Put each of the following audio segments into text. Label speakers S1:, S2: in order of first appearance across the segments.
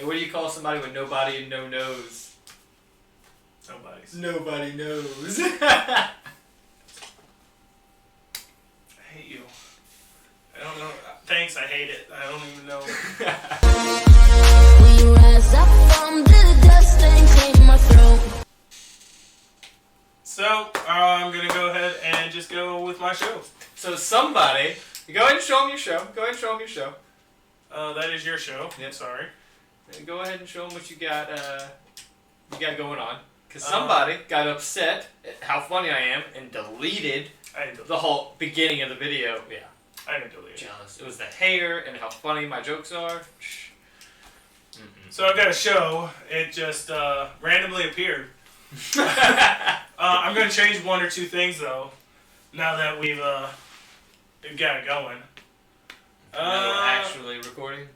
S1: Hey, what do you call somebody with no body and no nose? Nobody knows.
S2: I hate you. I don't know. Thanks, I hate it. I don't even know.
S3: We rise up from the dust and clear my throat.
S2: So, I'm going to go ahead and just go with my show.
S1: So somebody, go ahead and show them your show.
S2: That is your show.
S1: Yep.
S2: Sorry.
S1: Go ahead and show them what you got going on. Because somebody got upset at how funny I am and deleted the whole beginning of the video. Yeah.
S2: I didn't delete it.
S1: Jealous. It was the hair and how funny my jokes are.
S2: So I've got a show. It just randomly appeared. I'm going to change one or two things, though, now that we've got it going.
S1: Now we're actually recording?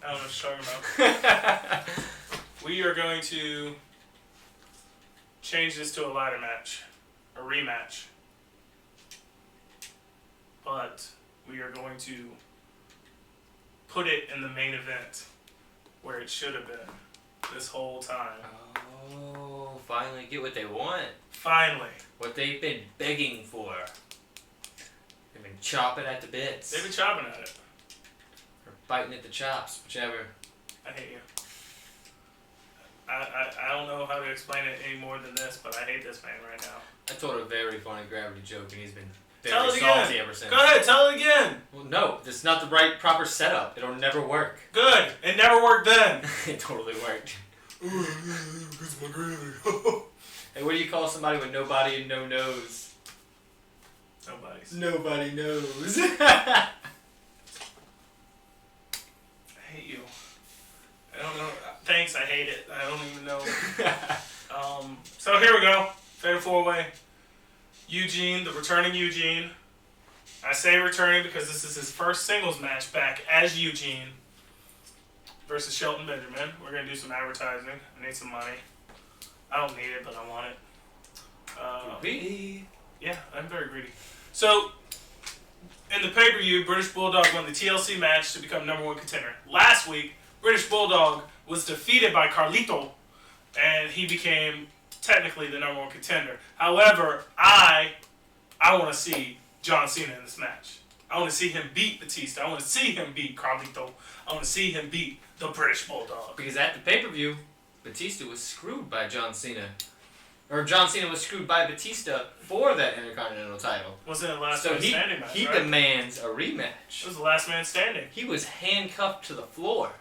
S2: I don't know what you're talking about. We are going to change this to a ladder match. A rematch. But we are going to put it in the main event where it should have been this whole time.
S1: Oh, finally get what they want.
S2: Finally.
S1: What they've been begging for. They've been chopping at the bits.
S2: They've been chopping at it.
S1: Or biting at the chops, whichever.
S2: I hate you. I don't know how to explain it any more than this, but I hate this man right now.
S1: I told a very funny gravity joke and he's been
S2: Tell
S1: very
S2: it
S1: salty
S2: again.
S1: ever since.
S2: Go ahead, tell it again.
S1: Well, no, it's not the right proper setup. It'll never work.
S2: Good. It never worked then.
S1: It totally worked. Hey, what do you call somebody with no body and no nose? Nobody knows.
S2: I hate you. I don't know. Thanks, I hate it. I don't even know. So here we go. Fatal four-way. Eugene, the returning Eugene. I say returning because this is his first singles match back as Eugene versus Shelton Benjamin. We're going to do some advertising. I need some money. I don't need it, but I want it.
S1: Greedy.
S2: Yeah, I'm very greedy. So, in the pay-per-view, British Bulldog won the TLC match to become #1 contender. Last week, British Bulldog was defeated by Carlito, and he became technically the #1 contender. However, I want to see John Cena in this match. I want to see him beat Batista. I want to see him beat Carlito. I want to see him beat the British Bulldog.
S1: Because at the pay-per-view, Batista was screwed by John Cena. Or John Cena was screwed by Batista for that Intercontinental title.
S2: Wasn't it the last man standing match,
S1: he
S2: right?
S1: demands a rematch.
S2: It was the last man standing.
S1: He was handcuffed to the floor.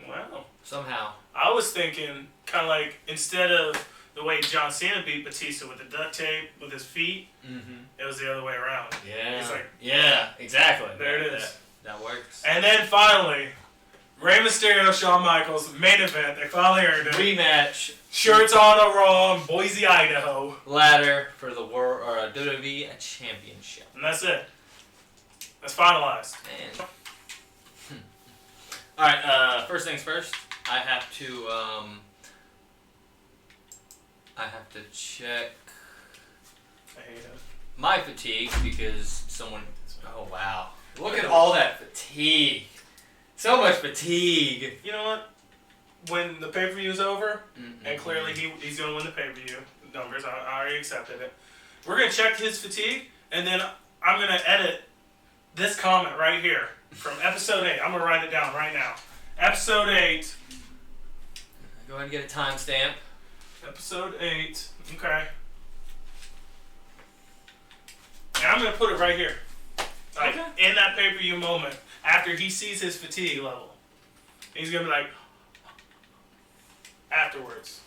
S2: Wow.
S1: Somehow.
S2: I was thinking kind of like instead of the way John Cena beat Batista with the duct tape with his feet, it was the other way around.
S1: Yeah.
S2: He's like,
S1: yeah, exactly.
S2: There it is.
S1: That works.
S2: And then finally, Rey Mysterio, Shawn Michaels, main event. They finally earned it.
S1: Rematch.
S2: Shirts on a Raw in Boise, Idaho.
S1: Ladder for the World or WWE Championship.
S2: And that's it. That's finalized.
S1: Man. All right. First things first. I have to check
S2: I hate it.
S1: my fatigue because someone. Oh wow! Look at all that fatigue. So much fatigue.
S2: You know what? When the pay-per-view is over, and clearly he's going to win the pay-per-view numbers, I already accepted it. We're going to check his fatigue, and then I'm going to edit this comment right here from episode 8. I'm going to write it down right now. Episode 8.
S1: Go ahead and get a timestamp.
S2: Episode 8. Okay. And I'm going to put it right here. Like, in that pay-per-view moment, after he sees his fatigue level. He's going to be like, afterwards.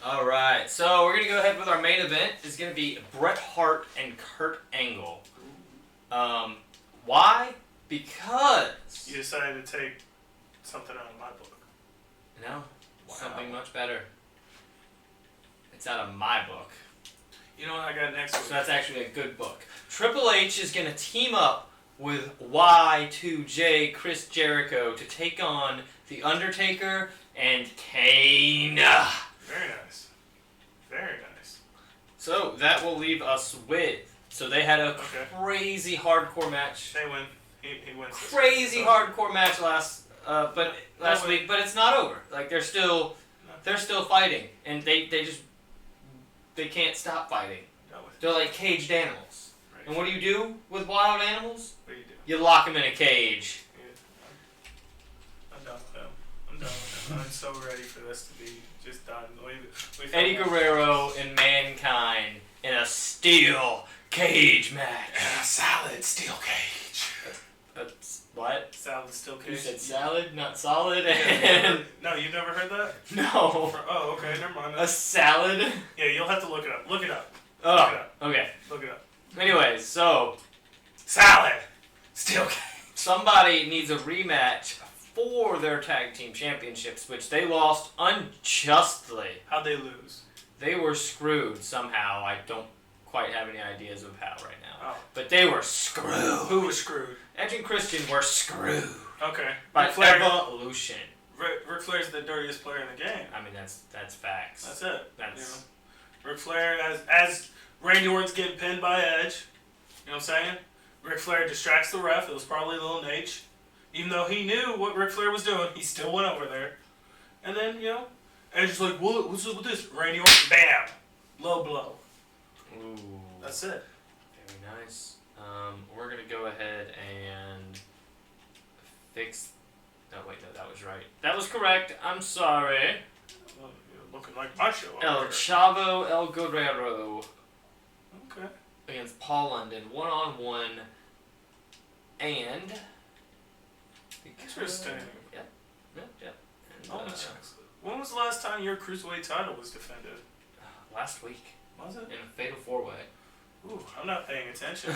S1: All right, so we're going to go ahead with our main event. It's going to be Bret Hart and Kurt Angle. Why? Because...
S2: You decided to take something out of my book.
S1: No, something much better. It's out of my book.
S2: You know what I got next week?
S1: So that's actually a good book. Triple H is going to team up with Y2J Chris Jericho to take on The Undertaker and Kane.
S2: Very nice. Very nice.
S1: So that will leave us with... So they had a crazy hardcore match.
S2: They win. He wins.
S1: Crazy hardcore match last but last week. But it's not over. Like they're still fighting, and they can't stop fighting. They're like caged animals. Right. And what do you do with wild animals?
S2: What do?
S1: You lock them in a cage.
S2: Yeah. I'm done with him. I'm so ready for this to be just done.
S1: Eddie Guerrero and Mankind in a steel cage match.
S2: And a salad steel cage.
S1: What?
S2: Salad steel cage.
S1: You said salad, not solid.
S2: No, you've never heard that?
S1: No.
S2: Oh, okay, never mind.
S1: A salad?
S2: Yeah, you'll have to look it up. Look it up.
S1: Oh,
S2: look it up.
S1: Okay.
S2: Look it up.
S1: Anyways, so
S2: salad steel cage.
S1: Somebody needs a rematch for their tag team championships, which they lost unjustly.
S2: How'd they lose?
S1: They were screwed somehow. I don't quite have any ideas of how right now.
S2: Oh.
S1: But they were screwed.
S2: Who was screwed?
S1: Edge and Christian were screwed.
S2: Okay.
S1: By evolution.
S2: Ric Flair's the dirtiest player in the game.
S1: I mean, that's facts.
S2: That's it.
S1: That's
S2: Ric Flair, as Randy Orton's getting pinned by Edge, you know what I'm saying? Ric Flair distracts the ref. It was probably Lil Nate. Even though he knew what Ric Flair was doing, he still went over there. And then, Edge is like, what's up with this? Randy Orton, bam! Low blow.
S1: Ooh.
S2: That's it.
S1: Very nice. We're going to go ahead and fix... Oh, wait, no, that was right. That was correct. I'm sorry.
S2: Well, you're looking like my show.
S1: El Chavo El Guerrero.
S2: Okay.
S1: Against Paul London, 1-on-1. And...
S2: Interesting.
S1: Yep. And,
S2: when was the last time your Cruiserweight title was defended?
S1: Last week.
S2: Was it?
S1: In a fatal 4-way.
S2: Ooh, I'm not paying attention.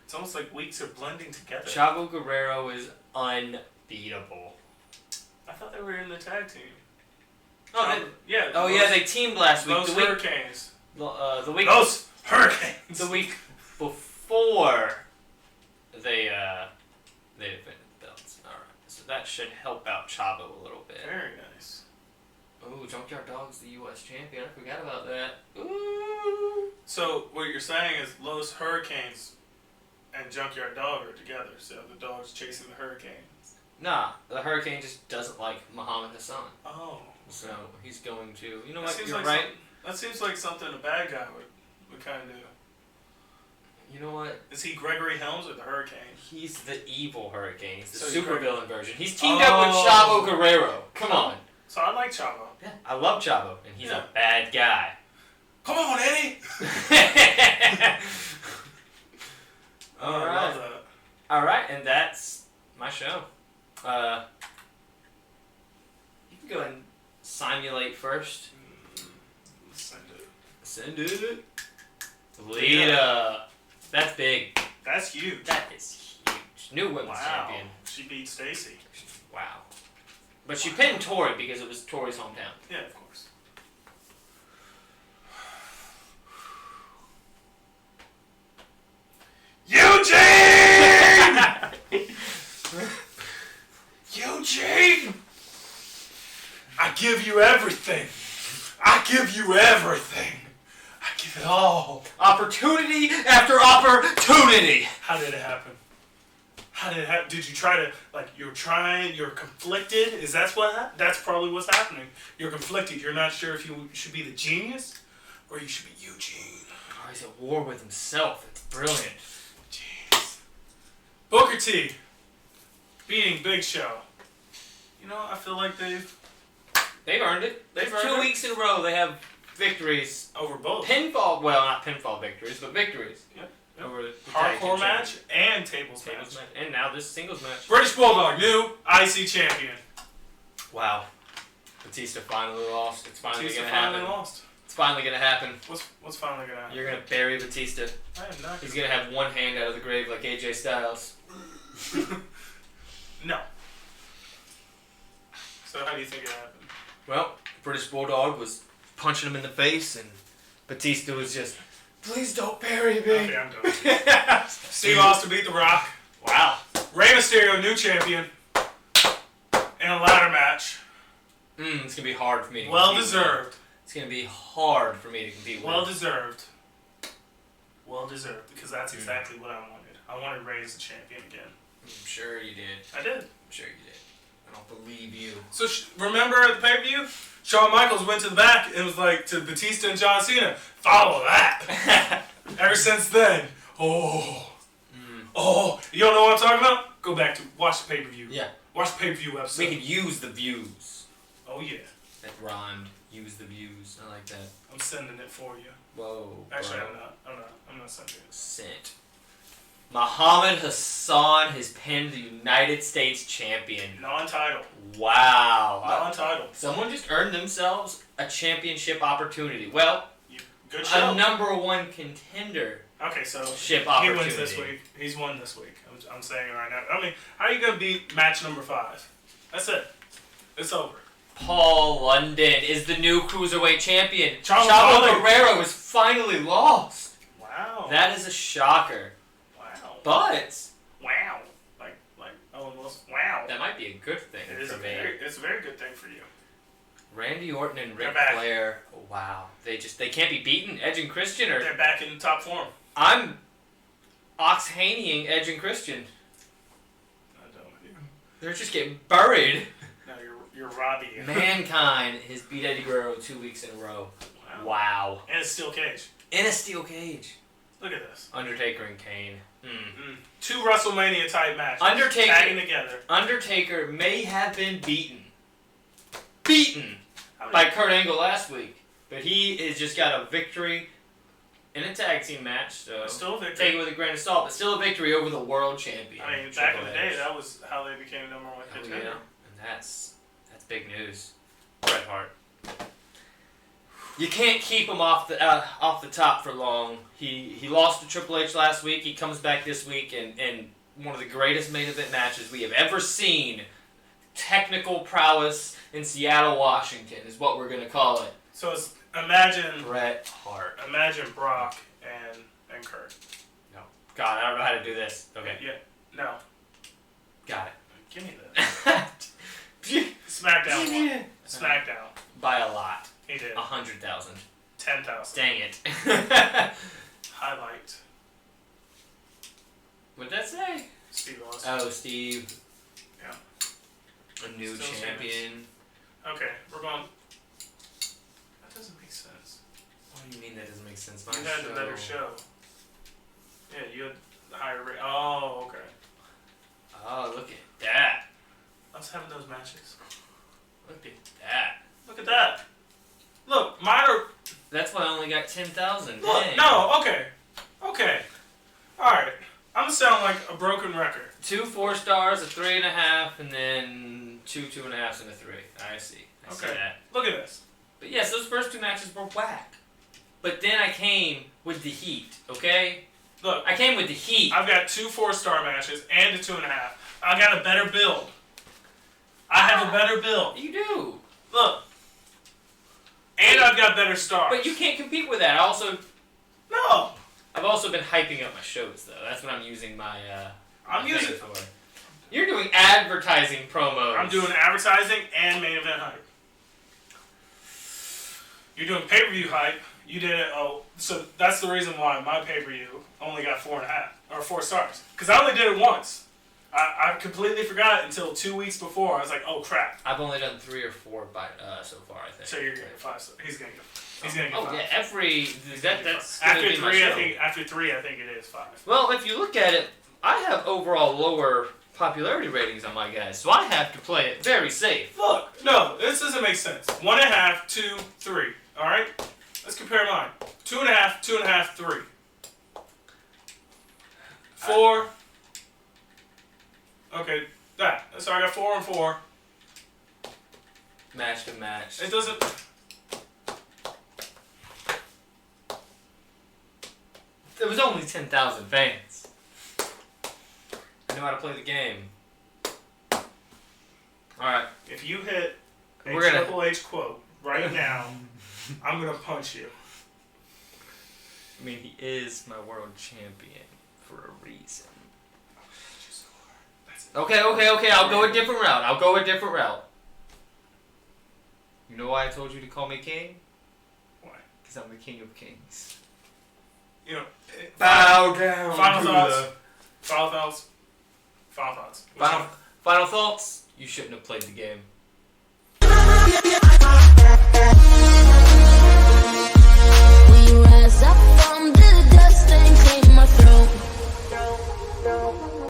S2: It's almost like weeks are blending together.
S1: Chavo Guerrero is unbeatable.
S2: I thought they were in the tag team.
S1: Oh,
S2: yeah,
S1: they teamed last week.
S2: Those Hurricanes.
S1: The week.
S2: Those Hurricanes.
S1: The week before they defended the belts. All right, so that should help out Chavo a little bit.
S2: Very nice.
S1: Ooh, Junkyard Dog's the U.S. champion. I forgot about that. Ooh.
S2: So what you're saying is Los Hurricanes and Junkyard Dog are together. So the dog's chasing the Hurricanes.
S1: Nah, the Hurricane just doesn't like Muhammad Hassan.
S2: Oh.
S1: So he's going to. You know what? You're
S2: like
S1: right.
S2: That seems like something a bad guy would kind of do.
S1: You know what?
S2: Is he Gregory Helms or the Hurricane?
S1: He's the evil Hurricane. He's the
S2: So
S1: supervillain version. He's teamed up with Chavo Guerrero. Come on.
S2: So I like Chavo.
S1: Yeah, I love Chavo, and he's a bad guy.
S2: Come on, Eddie!
S1: All right.
S2: I love that.
S1: All right, and that's my show. You can go ahead and simulate first. Send it. Lita. That's big.
S2: That's huge.
S1: That is huge. New women's champion.
S2: She beat Stacy.
S1: Wow. But she pinned Tori because it was Tori's hometown.
S2: Yeah, of course. Eugene! Eugene! I give you everything. I give you everything. I give it all.
S1: Opportunity after opportunity.
S2: How did it happen? How did it happen? Did you try to, you're conflicted? That's probably what's happening. You're conflicted. You're not sure if you should be the genius or you should be Eugene.
S1: Oh, he's at war with himself. It's brilliant.
S2: Jeez. Booker T beating Big Show. You know, I feel like they've
S1: earned it.
S2: They've earned
S1: 2
S2: it.
S1: weeks in a row they have victories.
S2: Over both.
S1: Not pinfall victories, but victories.
S2: Yep.
S1: Over the
S2: hardcore match and tables match.
S1: And now this singles match.
S2: British Bulldog, new IC champion.
S1: Wow. Batista finally lost. It's finally
S2: Batista
S1: going to happen.
S2: finally lost.
S1: It's finally going to happen.
S2: What's finally going to happen?
S1: You're going to bury Batista.
S2: I am not.
S1: He's going to have one hand out of the grave like AJ Styles.
S2: No. So how do you think it happened?
S1: Well, British Bulldog was punching him in the face, and Batista was just, please don't bury me.
S2: Okay, I'm done. Steve Austin beat The Rock.
S1: Wow.
S2: Rey Mysterio, new champion. In a ladder match.
S1: It's going to be hard for me to
S2: Well
S1: compete
S2: deserved.
S1: with. It's going to be hard for me to compete with.
S2: Well deserved. Well deserved, because that's exactly what I wanted. I wanted Rey as a champion again.
S1: I'm sure you did.
S2: I did.
S1: I'm sure you did.
S2: So remember at the pay-per-view, Shawn Michaels went to the back and was like to Batista and John Cena, follow that. Ever since then, oh, you don't know what I'm talking about? Go back to watch the pay-per-view.
S1: Yeah.
S2: Watch the pay-per-view episode.
S1: We could use the views.
S2: Oh yeah.
S1: That rhymed. Use the views. I like that.
S2: I'm sending it for you.
S1: Whoa.
S2: Actually,
S1: bro.
S2: I'm not sending it.
S1: Sent. Muhammad Hassan has pinned the United States champion.
S2: Non-title.
S1: Wow.
S2: Non-title.
S1: Someone just earned themselves a championship opportunity. Well,
S2: good show.
S1: a number one contender.
S2: Okay, so
S1: Ship
S2: he
S1: opportunity.
S2: wins this week. He's won this week. I'm saying it right now. I mean, how are you going to beat match number 5? That's it. It's over.
S1: Paul London is the new Cruiserweight champion.
S2: Chavo
S1: Chavo Guerrero is finally lost.
S2: Wow.
S1: That is a shocker.
S2: Wow.
S1: But
S2: Wow. Like Owen Wilson. Wow.
S1: that might be a good thing
S2: It is
S1: for me.
S2: it's a very good thing for you.
S1: Randy Orton and Ric
S2: They're back.
S1: Flair. Wow. They can't be beaten. Edge and Christian are.
S2: They're back in top form.
S1: I'm Ox-Haneying Edge and Christian.
S2: I don't.
S1: They're just getting buried.
S2: No, you're Robbie.
S1: Mankind has beat Eddie Guerrero 2 weeks in a row. Wow.
S2: And a steel cage.
S1: In a steel cage.
S2: Look at this.
S1: Undertaker and Kane.
S2: 2 WrestleMania type matches.
S1: Undertaker.
S2: Tagging together.
S1: Undertaker may have been beaten by Kurt Angle last week, but he has just got a victory in a tag team match. So
S2: still a victory.
S1: take it with a grain of salt, but still a victory over the world champion.
S2: I mean, back in the day, that was how they became number 1 contender.
S1: Yeah, and that's big news. Bret Hart. You can't keep him off the top for long. He lost to Triple H last week. He comes back this week in one of the greatest main event matches we have ever seen. Technical prowess in Seattle, Washington is what we're gonna call it.
S2: So it's imagine
S1: Bret Hart.
S2: Imagine Brock and Kurt.
S1: No. God, I don't know how to do this. Okay.
S2: Yeah. No.
S1: Got
S2: Give me that.
S1: it.
S2: SmackDown won. SmackDown.
S1: By a lot.
S2: He did.
S1: 100,000.
S2: 10,000.
S1: Dang it.
S2: Highlight.
S1: What'd that say?
S2: Steve Austin.
S1: Oh, Steve.
S2: Yeah.
S1: A new
S2: Still
S1: champion.
S2: Okay, we're going. That doesn't make sense.
S1: What do you mean that doesn't make sense?
S2: You had a better show. Yeah, you had the higher rate. Oh, okay.
S1: Oh, look at that.
S2: I was having those matches.
S1: Look at that.
S2: Look at that. Look, mine are.
S1: That's why I only got 10,000.
S2: Look,
S1: Dang.
S2: no, okay. Okay. Alright. I'm gonna sound like a broken record.
S1: 2 4 stars, a 3.5, and then 2 2.5s, and a 3. I see. I see that.
S2: Look at this.
S1: But yes, those first 2 matches were whack. But then I came with the heat, okay?
S2: Look.
S1: I came with the heat.
S2: I've got 2 4-star matches and a 2.5. I got a better build. I have a better build.
S1: You do.
S2: Look. And I've got better stars.
S1: But you can't compete with that.
S2: No.
S1: I've also been hyping up my shows, though. That's what I'm using my.
S2: I'm using
S1: thing for. You're doing advertising promos.
S2: I'm doing advertising and main event hype. You're doing pay-per-view hype. You did it. Oh, so that's the reason why my pay-per-view only got 4.5 or 4 stars. Because I only did it once. I completely forgot until 2 weeks before. I was like, oh crap.
S1: I've only done 3 or 4 so far, I think.
S2: So you're getting 5 stars. He's gonna get 5.
S1: Oh yeah, that's
S2: after
S1: be
S2: 3.
S1: my show.
S2: After 3, I think it is 5.
S1: Well, if you look at it, I have overall lower popularity ratings on my guys, so I have to play it very safe.
S2: Look, no, this doesn't make sense. 1.5, 2, 3. All right, let's compare mine. 2.5, 2.5, 3. 4. Okay, that. So I got 4 and 4.
S1: Match to match.
S2: It doesn't.
S1: There was only 10,000 fans. I know how to play the game. Alright.
S2: If you hit a
S1: We're gonna-
S2: Triple H quote right now, I'm gonna punch you.
S1: I mean, he is my world champion for a reason. Okay, I'll go a different route. You know why I told you to call me king?
S2: Why?
S1: Because I'm the king of kings.
S2: You know.
S1: Bow down.
S2: Final thoughts. Final thoughts.
S1: Final thoughts? You shouldn't have played the game.